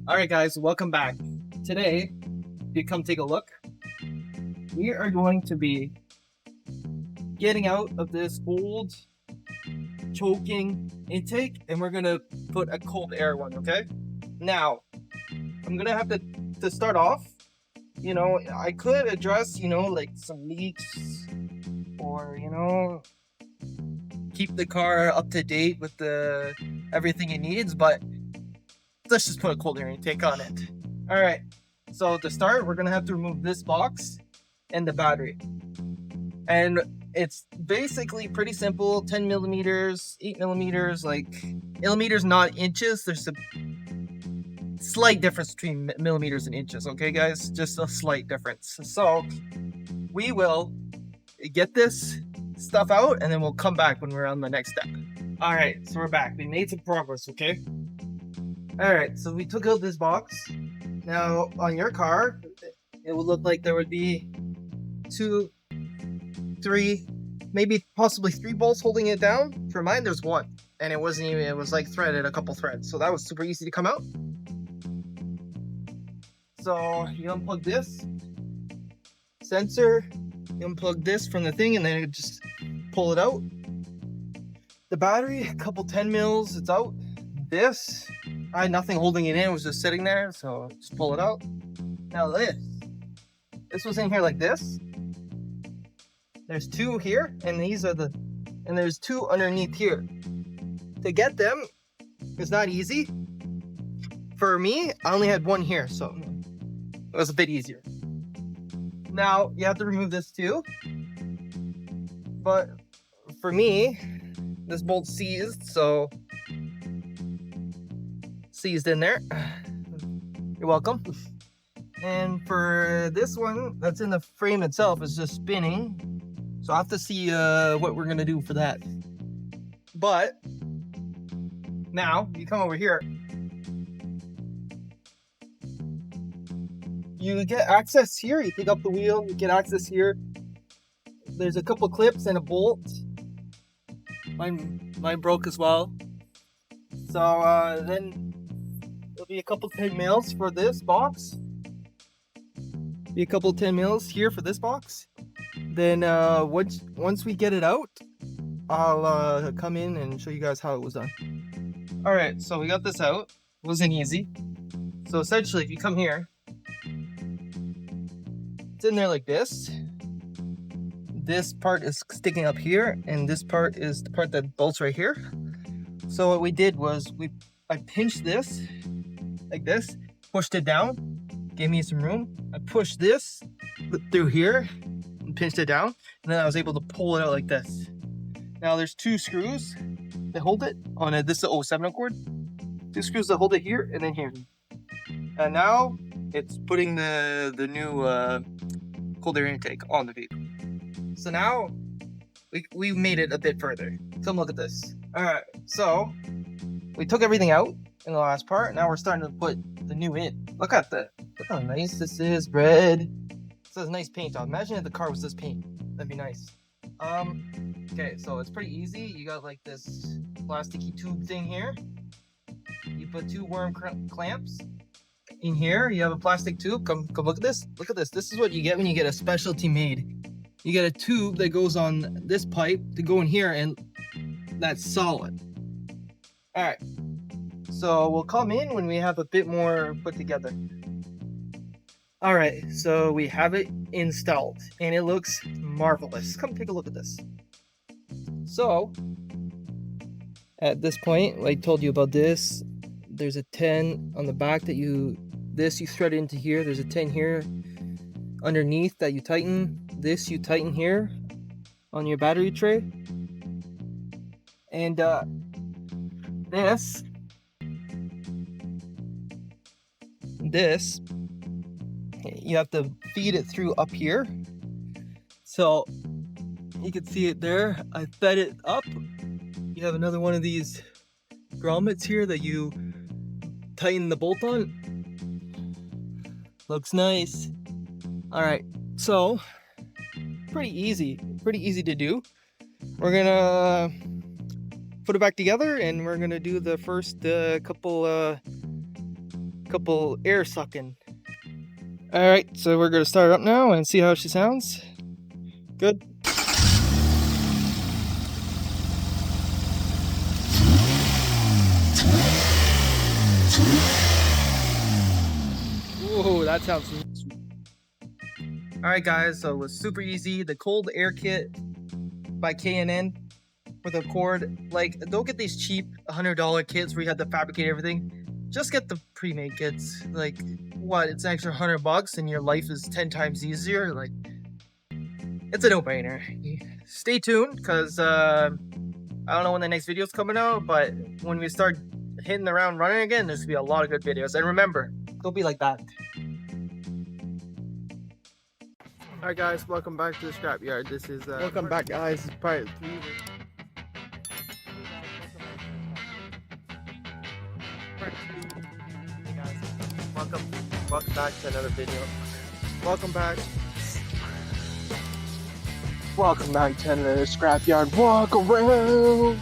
Alright guys, welcome back. Today, if you come take a look, we are going to be getting out of this old choking intake and we're gonna put a cold air one, okay? Now, I'm gonna have to start off, I could address, like some leaks or, keep the car up to date with the everything it needs, but let's just put a cold air intake on it. All right, so to start, we're gonna have to remove this box and the battery. And it's basically pretty simple, 10 millimeters, 8 millimeters, like millimeters, not inches. There's a slight difference between millimeters and inches, okay guys? Just a slight difference. So we will get this stuff out and then we'll come back when we're on the next step. All right, so we're back. We made some progress, okay? All right, so we took out this box. Now on your car, it would look like there would be 2, 3, maybe possibly 3 bolts holding it down. For mine, there's 1, and it wasn't even, it was like threaded a couple threads. So that was super easy to come out. So you unplug this sensor, you unplug this from the thing, and then you just pull it out. The battery, a couple 10 mils, it's out. This, I had nothing holding it in, it was just sitting there, so just pull it out. Now this was in here like this. There's 2 here, and and there's 2 underneath here. To get them, it's not easy. For me, I only had 1 here, so it was a bit easier. Now, you have to remove this too. But for me, this bolt's seized, so seized in there. You're welcome. And for this one, that's in the frame itself, is just spinning. So I have to see what we're gonna do for that. But now you come over here. You get access here. You pick up the wheel. You get access here. There's a couple clips and a bolt. Mine broke as well. So then there'll be a couple 10 mils for this box. Be a couple 10 mils here for this box. Then once we get it out, I'll come in and show you guys how it was done. All right, so we got this out. It wasn't easy. So essentially, if you come here, it's in there like this. This part is sticking up here, and this part is the part that bolts right here. So what we did was I pinched this like this, pushed it down, gave me some room. I pushed this through here and pinched it down, and then I was able to pull it out like this. Now there's 2 screws that hold it on it. This is a 07 Accord. 2 screws that hold it here and then here. And now it's putting the new cold air intake on the vehicle. So now we made it a bit further. Come look at this. All right, so we took everything out in the last part. Now we're starting to put the new in. Look how nice this is. Red. This has nice paint on. Imagine if the car was this paint. That'd be nice. Okay, so it's pretty easy. You got like this plasticky tube thing here. You put 2 worm clamps in here. You have a plastic tube. Come look at this. Look at this. This is what you get when you get a specialty made. You get a tube that goes on this pipe to go in here, and that's solid. All right, so we'll come in when we have a bit more put together. All right, so we have it installed and it looks marvelous. Come take a look at this. So at this point, I told you about this. There's a 10 on the back that you thread into here. There's a 10 here underneath that you tighten. This you tighten here on your battery tray. And this you have to feed it through up here. So you can see it there. I fed it up. You have another one of these grommets here that you tighten the bolt on. Looks nice. All right, so pretty easy to do. We're gonna put it back together and we're gonna do the first couple couple air sucking. All right, so we're gonna start it up now and see how she sounds. Good. Whoa, that sounds sweet. Alright guys, so it was super easy. The cold air kit by K&N with a cord. Like, don't get these cheap $100 kits where you have to fabricate everything. Just get the pre-made kits. Like, what, it's an extra $100 and your life is 10 times easier? Like, it's a no-brainer. Stay tuned, because I don't know when the next video is coming out, but when we start hitting the ground running again, there's gonna be a lot of good videos. And remember, don't be like that. Alright guys, welcome back to the scrapyard. This is welcome back guys, part 3. Hey guys, welcome back to another video. Welcome back to another scrapyard walk around.